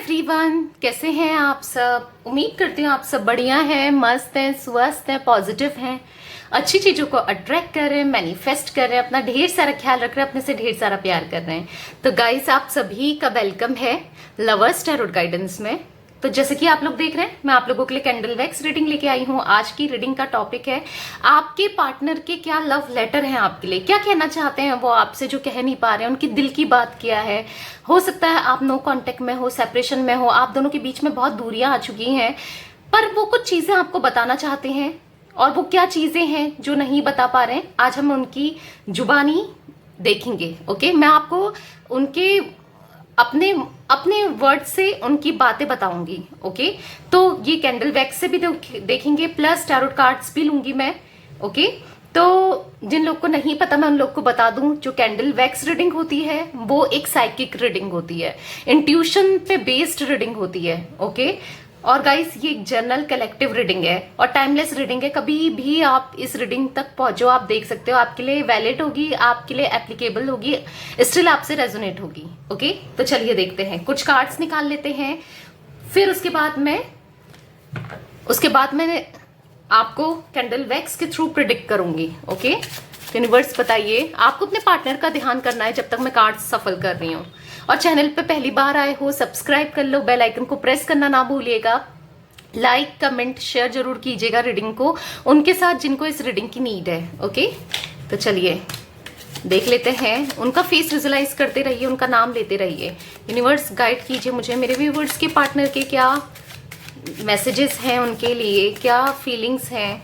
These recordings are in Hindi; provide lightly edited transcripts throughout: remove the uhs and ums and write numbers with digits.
एवरीवन, कैसे हैं आप सब। उम्मीद करती हूँ आप सब बढ़िया हैं, मस्त हैं, स्वस्थ हैं, पॉजिटिव हैं, अच्छी चीज़ों को अट्रैक्ट कर रहे हैं, मैनिफेस्ट कर रहे हैं, अपना ढेर सारा ख्याल रख रहे हैं, अपने से ढेर सारा प्यार कर रहे हैं। तो गाइस, आप सभी का वेलकम है लवर्स टैरोट गाइडेंस में। तो जैसे कि आप लोग देख रहे हैं, मैं आप लोगों के लिए कैंडल वैक्स रीडिंग लेके आई हूँ। आज की रीडिंग का टॉपिक है आपके पार्टनर के क्या लव लेटर हैं आपके लिए, क्या कहना चाहते हैं वो आपसे जो कह नहीं पा रहे हैं, उनकी दिल की बात क्या है। हो सकता है आप नो कांटेक्ट में हो, सेपरेशन में हो, आप दोनों के बीच में बहुत दूरियां आ चुकी हैं, पर वो कुछ चीजें आपको बताना चाहते हैं। और वो क्या चीजें हैं जो नहीं बता पा रहे हैं, आज हम उनकी जुबानी देखेंगे। ओके, मैं आपको उनके अपने अपने वर्ड से उनकी बातें बताऊंगी। ओके, तो ये कैंडल वैक्स से भी देखेंगे, प्लस टैरोट कार्ड्स भी लूंगी मैं। ओके, तो जिन लोग को नहीं पता मैं उन लोग को बता दूं, जो कैंडल वैक्स रीडिंग होती है वो एक साइकिक रीडिंग होती है, इंट्यूशन पे बेस्ड रीडिंग होती है। ओके, और गाइस ये एक जनरल कलेक्टिव रीडिंग है और टाइमलेस रीडिंग है। कभी भी आप इस रीडिंग तक पहुंचो, आप देख सकते हो, आपके लिए वैलिड होगी, आपके लिए एप्लीकेबल होगी, स्टिल आपसे रेजोनेट होगी। ओके, तो चलिए देखते हैं, कुछ कार्ड्स निकाल लेते हैं, फिर उसके बाद मैं आपको कैंडल वैक्स के थ्रू प्रिडिक्ट करूंगी। ओके, यूनिवर्स बताइए, आपको अपने पार्टनर का ध्यान करना है जब तक मैं कार्ड्स सफल कर रही हूँ। और चैनल पे पहली बार आए हो, सब्सक्राइब कर लो, बेल आइकन को प्रेस करना ना भूलिएगा, लाइक कमेंट शेयर जरूर कीजिएगा रीडिंग को उनके साथ जिनको इस रीडिंग की नीड है। ओके, तो चलिए देख लेते हैं, उनका फेस विजुलाइज करते रहिए, उनका नाम लेते रहिए। यूनिवर्स गाइड कीजिए मुझे, मेरे व्यूवर्स के पार्टनर के क्या मैसेजेस हैं, उनके लिए क्या फीलिंग्स हैं,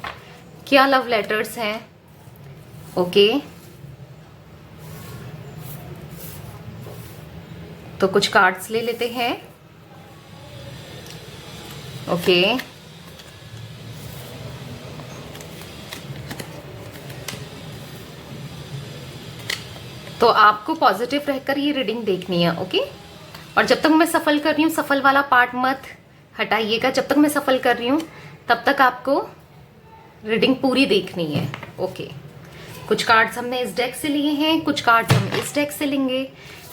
क्या लव लेटर्स हैं। ओके, तो कुछ कार्ड्स ले लेते हैं। ओके, तो आपको पॉजिटिव रहकर ये रीडिंग देखनी है। ओके, और जब तक मैं सफल कर रही हूँ, सफल वाला पार्ट मत हटाइएगा, जब तक मैं सफल कर रही हूँ तब तक आपको रीडिंग पूरी देखनी है। ओके, कुछ कार्ड्स हमने इस डेक से लिए हैं, कुछ कार्ड्स हम इस डेक से लेंगे।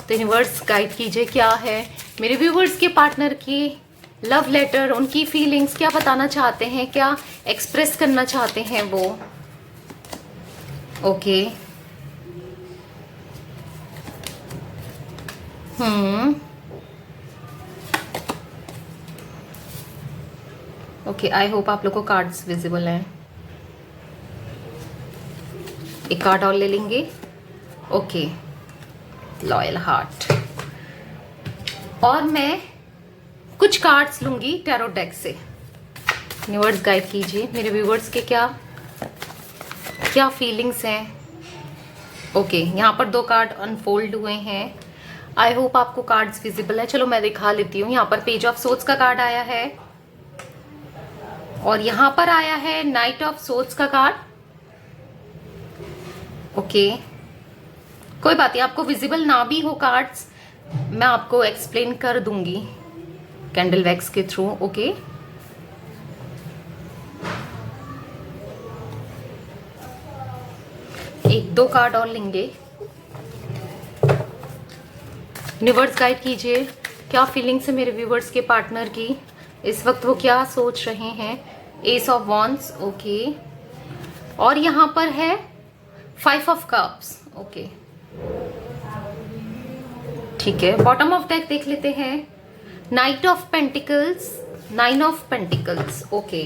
तो यूनिवर्स गाइड कीजिए, क्या है मेरे व्यूवर्स के पार्टनर की लव लेटर, उनकी फीलिंग्स, क्या बताना चाहते हैं, क्या एक्सप्रेस करना चाहते हैं वो। ओके, ओके, आई होप आप लोग को कार्ड्स विजिबल हैं। एक कार्ड और ले लेंगे। ओके, लॉयल हार्ट, और मैं कुछ कार्ड्स लूंगी टैरोट डेक से। यूनिवर्स गाइड कीजिए, मेरे व्यूवर्स के क्या क्या फीलिंग्स हैं। ओके, यहाँ पर दो कार्ड अनफोल्ड हुए हैं, आई होप आपको कार्ड्स विजिबल है। चलो मैं दिखा लेती हूँ। यहाँ पर पेज ऑफ सोर्ड्स का कार्ड आया है और यहाँ पर आया है नाइट ऑफ सोर्ड्स का कार्ड। ओके, कोई बात नहीं, आपको विजिबल ना भी हो कार्ड्स, मैं आपको एक्सप्लेन कर दूंगी कैंडल वैक्स के थ्रू। ओके, एक दो कार्ड और लेंगे। यूनिवर्स गाइड कीजिए, क्या फीलिंग्स है मेरे व्यूवर्स के पार्टनर की, इस वक्त वो क्या सोच रहे हैं। एस ऑफ वॉन्ड्स, ओके, और यहाँ पर है 5 ऑफ कप्स। ओके, ठीक है, बॉटम ऑफ डेक देख लेते हैं। Night of pentacles, 9 of pentacles. Okay,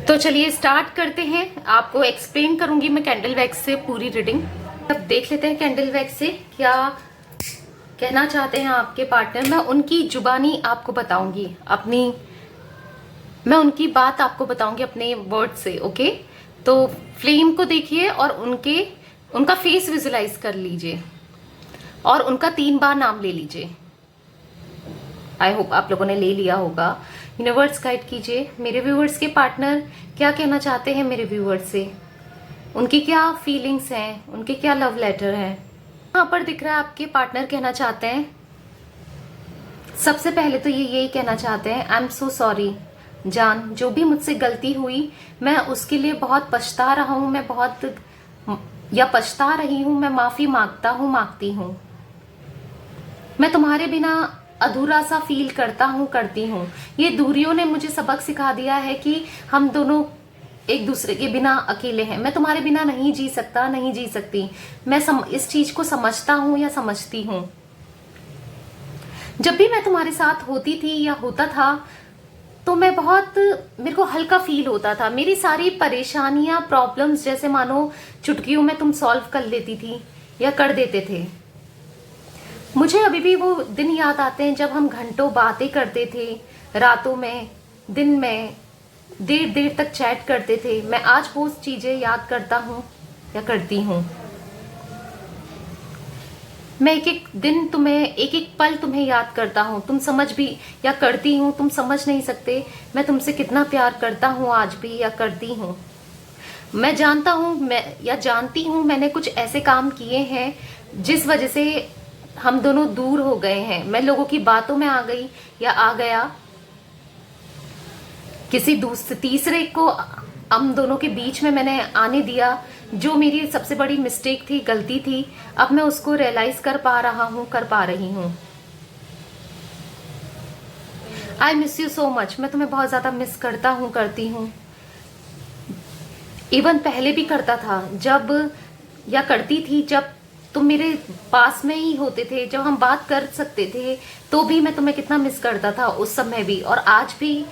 तो चलिए स्टार्ट करते हैं, आपको एक्सप्लेन करूंगी मैं कैंडल वैक्स से पूरी रीडिंग। अब देख लेते हैं कैंडल वैक्स से क्या कहना चाहते हैं आपके पार्टनर। मैं उनकी जुबानी आपको बताऊंगी, मैं उनकी बात आपको बताऊंगी अपने वर्ड से। ओके, तो फ्लेम को देखिए और उनका फेस विजुलाइज कर लीजिए और उनका 3 बार नाम ले लीजिए। आई होप आप लोगों ने ले लिया होगा। यूनिवर्स गाइड कीजिए, मेरे व्यूवर्स के पार्टनर क्या कहना चाहते हैं मेरे व्यूवर्स से, उनकी क्या फीलिंग्स हैं, उनके क्या लव लेटर हैं। यहाँ पर दिख रहा है आपके पार्टनर कहना चाहते हैं, सबसे पहले तो ये यही कहना चाहते हैं, आई एम सो सॉरी जान, जो भी मुझसे गलती हुई मैं उसके लिए बहुत पछता रहा हूँ, मैं बहुत या पछता रही हूँ, मैं माफी मांगता हूँ, मांगती हूँ। मैं तुम्हारे बिना अधूरा सा फील करता हूँ, करती हूँ। ये दूरियों ने मुझे सबक सिखा दिया है कि हम दोनों एक दूसरे के बिना अकेले हैं। मैं तुम्हारे बिना नहीं जी सकता, नहीं जी सकती। मैं इस चीज को समझता हूँ या समझती हूँ। जब भी मैं तुम्हारे साथ होती थी या होता था तो मेरे को हल्का फील होता था। मेरी सारी परेशानियां, प्रॉब्लम्स जैसे मानो चुटकियों में तुम सॉल्व कर लेती थी या कर देते थे। मुझे अभी भी वो दिन याद आते हैं जब हम घंटों बातें करते थे, रातों में, दिन में, देर देर तक चैट करते थे। मैं आज वो चीजें याद करता हूँ या करती हूँ। मैं एक एक दिन तुम्हें, एक एक पल तुम्हें याद करता हूँ। तुम समझ भी या करती हूँ, तुम समझ नहीं सकते मैं तुमसे कितना प्यार करता हूँ आज भी या करती हूँ। मैं जानता हूँ, मैं या जानती हूँ मैंने कुछ ऐसे काम किए हैं जिस वजह से हम दोनों दूर हो गए हैं। मैं लोगों की बातों में आ गई या आ गया, किसी दूसरे तीसरे को हम दोनों के बीच में मैंने आने दिया, जो मेरी सबसे बड़ी मिस्टेक थी, गलती थी। अब मैं उसको रियलाइज कर पा रहा हूँ, कर पा रही हूँ। I miss you so much. मैं तुम्हें बहुत ज्यादा मिस करता हूँ, करती हूँ। इवन पहले भी करता था, जब या करती थी जब तुम मेरे पास में ही होते थे, जब हम बात कर सकते थे, तो भी मैं तुम्हें कितना मिस करता था उस समय भी, और आज भी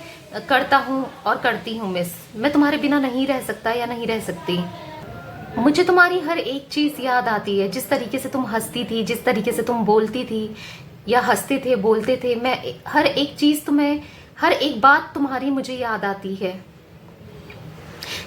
करता हूँ और करती हूँ मिस। मैं तुम्हारे बिना नहीं रह सकता या नहीं रह सकती। मुझे तुम्हारी हर एक चीज याद आती है, जिस तरीके से तुम हंसती थी, जिस तरीके से तुम बोलती थी या हंसते थे, बोलते थे। मैं हर एक चीज तुम्हें, हर एक बात तुम्हारी मुझे याद आती है।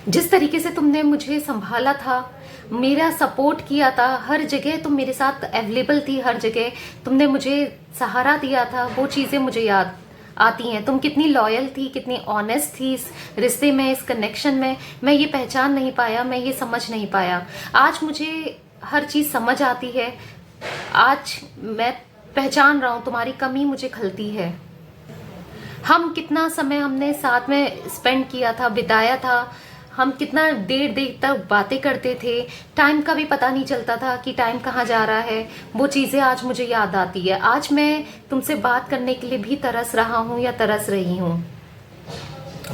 जिस तरीके से तुमने मुझे संभाला था, मेरा सपोर्ट किया था, हर जगह तुम मेरे साथ अवेलेबल थी, हर जगह तुमने मुझे सहारा दिया था, वो चीजें मुझे याद आती हैं। तुम कितनी लॉयल थी, कितनी ऑनेस्ट थी इस रिश्ते में, इस कनेक्शन में। मैं ये पहचान नहीं पाया, मैं ये समझ नहीं पाया। आज मुझे हर चीज समझ आती है। आज मैं पहचान रहा हूं, तुम्हारी कमी मुझे खलती है। हम कितना समय हमने साथ में स्पेंड किया था, बिताया था। हम कितना देर देर तक बातें करते थे, टाइम का भी पता नहीं चलता था कि टाइम कहाँ जा रहा है। वो चीज़ें आज मुझे याद आती है। आज मैं तुमसे बात करने के लिए भी तरस रहा हूँ या तरस रही हूँ।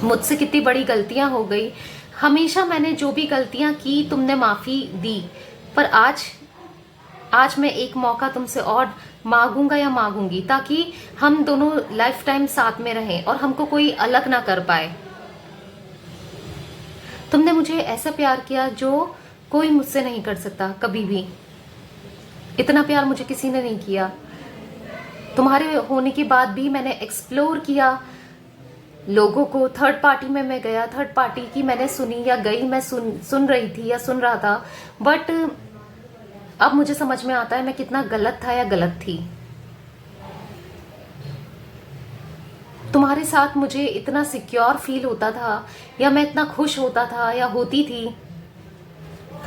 मुझसे कितनी बड़ी गलतियां हो गई। हमेशा मैंने जो भी गलतियां की तुमने माफ़ी दी, पर आज मैं एक मौका तुमसे और मांगूंगा या मांगूंगी, ताकि हम दोनों लाइफ टाइम साथ में रहें और हमको कोई अलग ना कर पाए। तुमने मुझे ऐसा प्यार किया जो कोई मुझसे नहीं कर सकता कभी भी। इतना प्यार मुझे किसी ने नहीं किया। तुम्हारे होने के बाद भी मैंने एक्सप्लोर किया लोगों को। थर्ड पार्टी में मैं गया, थर्ड पार्टी की मैंने सुनी या गई, मैं सुन रही थी या सुन रहा था। बट अब मुझे समझ में आता है मैं कितना गलत था या गलत थी। तुम्हारे साथ मुझे इतना सिक्योर फील होता था, या मैं इतना खुश होता था या होती थी।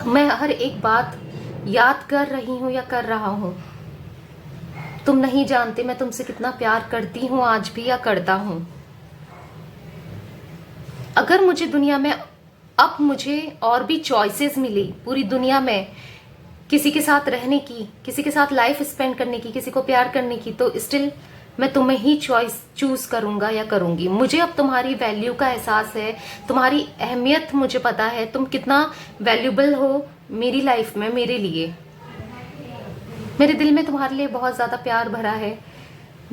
मैं हर एक बात याद कर रही हूँ या कर रहा हूँ। तुम नहीं जानते मैं तुमसे कितना प्यार करती हूँ आज भी या करता हूँ। अगर मुझे दुनिया में अब मुझे और भी चॉइसेस मिली पूरी दुनिया में, किसी के साथ रहने की, किसी के साथ लाइफ स्पेंड करने की, किसी को प्यार करने की, तो स्टिल मैं तुम्हें ही चूज करूंगा या करूंगी। मुझे अब तुम्हारी वैल्यू का एहसास है, तुम्हारी अहमियत मुझे पता है, तुम कितना वैल्यूबल हो मेरी लाइफ में, मेरे लिए। मेरे दिल में तुम्हारे लिए बहुत ज्यादा प्यार भरा है,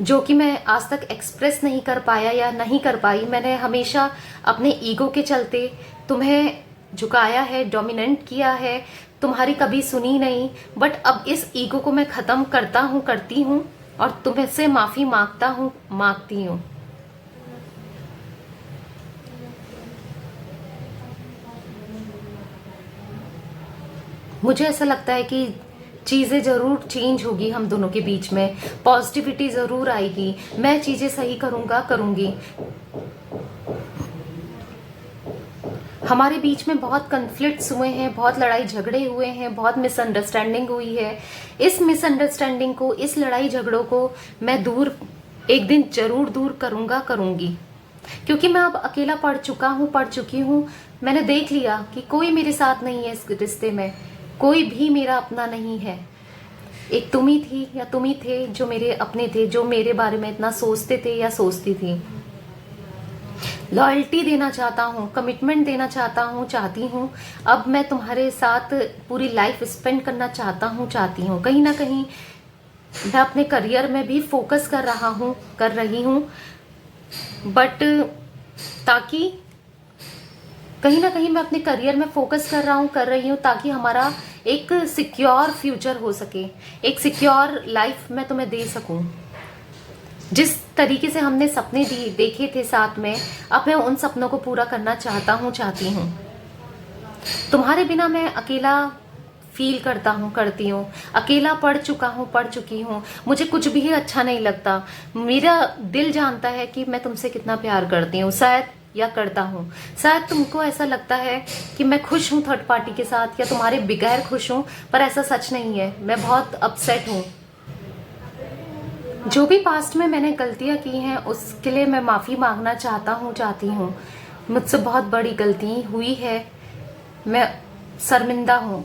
जो कि मैं आज तक एक्सप्रेस नहीं कर पाया या नहीं कर पाई। मैंने हमेशा अपने ईगो के चलते तुम्हें झुकाया है, डोमिनेंट किया है, तुम्हारी कभी सुनी नहीं। बट अब इस ईगो को मैं खत्म करता हूँ, करती हूँ, और तुमसे माफी मांगता हूँ, मांगती हूँ। मुझे ऐसा लगता है कि चीजें जरूर चेंज होगी हम दोनों के बीच में, पॉजिटिविटी जरूर आएगी। मैं चीजें सही करूंगी। हमारे बीच में बहुत कन्फ्लिक्ट्स हुए हैं, बहुत लड़ाई झगड़े हुए हैं, बहुत मिसअंडरस्टैंडिंग हुई है। इस मिसअंडरस्टैंडिंग को, इस लड़ाई झगड़ों को मैं दूर, एक दिन जरूर दूर करूंगी। क्योंकि मैं अब अकेला पड़ चुकी हूँ। मैंने देख लिया कि कोई मेरे साथ नहीं है इस रिश्ते में, कोई भी मेरा अपना नहीं है। एक तुम ही थी या तुम ही थे जो मेरे अपने थे, जो मेरे बारे में इतना सोचते थे या सोचती थी। लॉयल्टी देना चाहता हूँ, कमिटमेंट देना चाहता हूँ, चाहती हूँ। अब मैं तुम्हारे साथ पूरी लाइफ स्पेंड करना चाहता हूँ, चाहती हूँ। कहीं ना कहीं मैं अपने करियर में भी फोकस कर रहा हूँ, कर रही हूँ, बट ताकि कहीं ना कहीं मैं अपने करियर में फोकस कर रहा हूँ, कर रही हूँ, ताकि हमारा एक सिक्योर फ्यूचर हो सके, एक सिक्योर लाइफ मैं तुम्हें दे सकूं। जिस तरीके से हमने सपने देखे थे साथ में, अब मैं उन सपनों को पूरा करना चाहता हूँ, चाहती हूँ। तुम्हारे बिना मैं अकेला फील करता हूँ, करती हूँ, अकेला पड़ चुका हूँ, पड़ चुकी हूँ। मुझे कुछ भी अच्छा नहीं लगता। मेरा दिल जानता है कि मैं तुमसे कितना प्यार करती हूँ, शायद, या करता हूँ। शायद तुमको ऐसा लगता है कि मैं खुश हूँ थर्ड पार्टी के साथ, या तुम्हारे बगैर खुश हूँ, पर ऐसा सच नहीं है। मैं बहुत अपसेट हूँ। जो भी पास्ट में मैंने गलतियाँ की हैं उसके लिए मैं माफ़ी मांगना चाहता हूँ, चाहती हूँ। मुझसे बहुत बड़ी गलती हुई है, मैं शर्मिंदा हूँ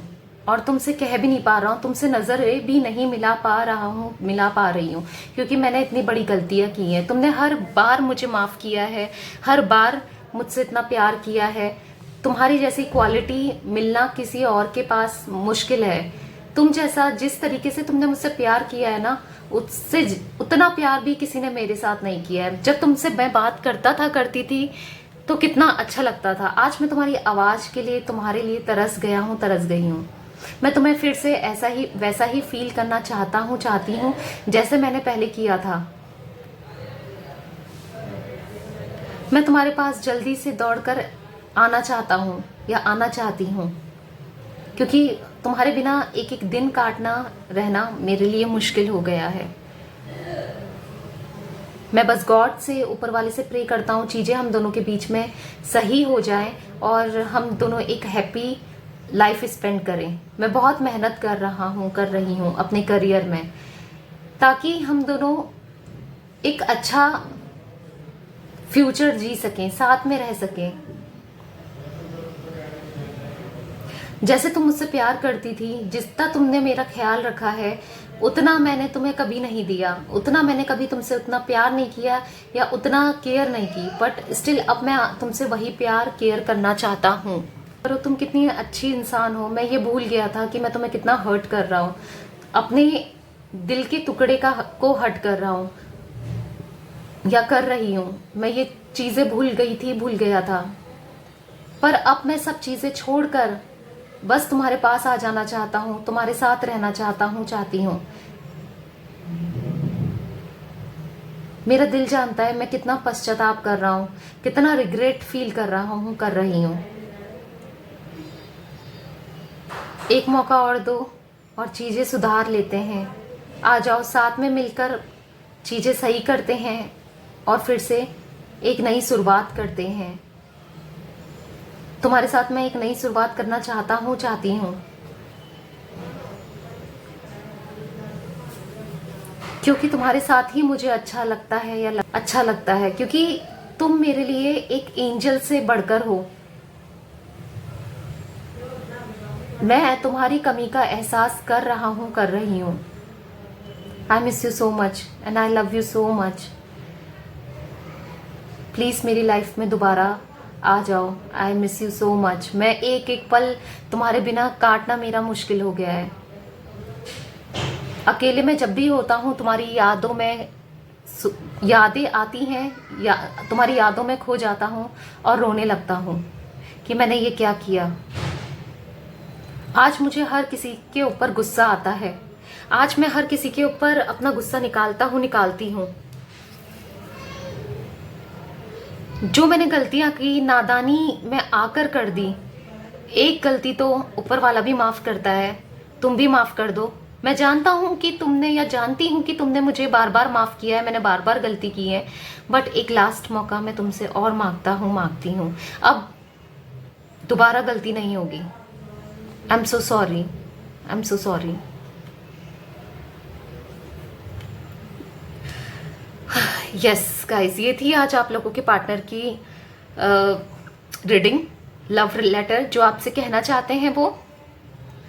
और तुमसे कह भी नहीं पा रहा हूँ, तुमसे नज़रें भी नहीं मिला पा रही हूँ, क्योंकि मैंने इतनी बड़ी गलतियाँ की हैं। तुमने हर बार मुझे माफ़ किया है, हर बार मुझसे इतना प्यार किया है। तुम्हारी जैसी क्वालिटी मिलना किसी और के पास मुश्किल है। तुम जैसा, जिस तरीके से तुमने मुझसे प्यार किया है ना, उससे उतना प्यार भी किसी ने मेरे साथ नहीं किया है। जब तुमसे मैं बात करती थी तो कितना अच्छा लगता था। आज मैं तुम्हारी आवाज के लिए, तुम्हारे लिए तरस गया हूँ, तरस गई हूँ। मैं तुम्हें फिर से ऐसा ही वैसा ही फील करना चाहता हूँ, चाहती हूँ, जैसे मैंने पहले किया था। मैं तुम्हारे पास जल्दी से दौड़कर आना चाहता हूँ, या आना चाहती हूँ, क्योंकि तुम्हारे बिना एक एक दिन काटना रहना मेरे लिए मुश्किल हो गया है। मैं बस गॉड से, ऊपर वाले से प्रे करता हूँ चीज़ें हम दोनों के बीच में सही हो जाएं और हम दोनों एक हैप्पी लाइफ स्पेंड करें। मैं बहुत मेहनत कर रही हूँ अपने करियर में, ताकि हम दोनों एक अच्छा फ्यूचर जी सकें, साथ में रह सकें। जैसे तुम मुझसे प्यार करती थी, जितना तुमने मेरा ख्याल रखा है, उतना मैंने तुम्हें कभी नहीं दिया, उतना मैंने कभी तुमसे उतना प्यार नहीं किया या उतना केयर नहीं की। बट स्टिल अब मैं तुमसे वही प्यार, केयर करना चाहता हूँ। पर तुम कितनी अच्छी इंसान हो, मैं ये भूल गया था कि मैं तुम्हें कितना हर्ट कर रहा हूँ, अपने दिल के टुकड़े को हर्ट कर रहा हूँ या कर रही हूँ। मैं ये चीज़ें भूल गया था। पर अब मैं सब चीज़ें छोड़कर बस तुम्हारे पास आ जाना चाहता हूँ, तुम्हारे साथ रहना चाहता हूँ, चाहती हूँ। मेरा दिल जानता है मैं कितना पश्चाताप कर रहा हूँ, कितना रिग्रेट फील कर रहा हूँ, कर रही हूँ। एक मौका और दो और चीज़ें सुधार लेते हैं। आ जाओ, साथ में मिलकर चीज़ें सही करते हैं और फिर से एक नई शुरुआत करते हैं। तुम्हारे साथ मैं एक नई शुरुआत करना चाहता हूँ, चाहती हूँ, क्योंकि तुम्हारे साथ ही मुझे अच्छा लगता है, या अच्छा लगता है, क्योंकि तुम मेरे लिए एक एंजल से बढ़कर हो। मैं तुम्हारी कमी का एहसास कर रहा हूँ, कर रही हूँ। I miss you so much and I love you so much. Please मेरी लाइफ में दोबारा आ जाओ। I miss you so much. मैं एक एक पल तुम्हारे बिना काटना मेरा मुश्किल हो गया है। अकेले में जब भी होता हूँ, तुम्हारी यादों में यादें आती हैं, या तुम्हारी यादों में खो जाता हूँ और रोने लगता हूँ कि मैंने ये क्या किया। आज मुझे हर किसी के ऊपर गुस्सा आता है। आज मैं हर किसी के ऊपर अपना गुस्सा निकालती हूँ। जो मैंने गलतियां की, नादानी मैं आकर कर दी। एक गलती तो ऊपर वाला भी माफ करता है, तुम भी माफ कर दो। मैं जानता हूँ कि तुमने, या जानती हूँ कि तुमने मुझे बार बार माफ किया है, मैंने बार बार गलती की है, बट एक लास्ट मौका मैं तुमसे और मांगती हूँ। अब दोबारा गलती नहीं होगी। I am so sorry, I am so sorry. Yes guys, ये थी आज आप लोगों के पार्टनर की रीडिंग, लव लेटर। जो आपसे कहना चाहते हैं वो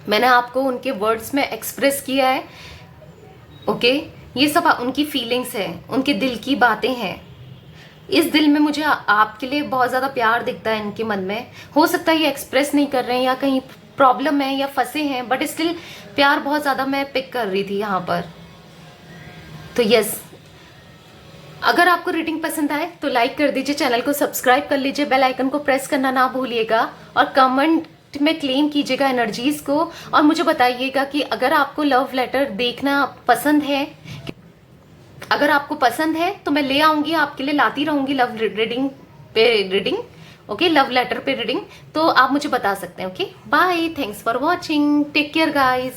मैंने आपको उनके वर्ड्स में एक्सप्रेस किया है ओके, ये सब उनकी फीलिंग्स है, उनके दिल की बातें हैं। इस दिल में मुझे आपके लिए बहुत ज़्यादा प्यार दिखता है इनके मन में। हो सकता है ये एक्सप्रेस नहीं कर रहे हैं या कहीं प्रॉब्लम है या फंसे हैं, बट स्टिल प्यार बहुत ज़्यादा मैं पिक कर रही थी यहाँ पर। तो यस, अगर आपको रीडिंग पसंद आए तो लाइक कर दीजिए, चैनल को सब्सक्राइब कर लीजिए, बेल आइकन को प्रेस करना ना भूलिएगा और कमेंट में क्लेम कीजिएगा एनर्जीज को और मुझे बताइएगा कि अगर आपको लव लेटर देखना पसंद है, अगर आपको पसंद है तो मैं ले आऊंगी आपके लिए, लाती रहूंगी लव रीडिंग पे रीडिंग। ओके, लव लेटर पे रीडिंग, तो आप मुझे बता सकते हैं। Okay, bye, thanks for watching, take care guys.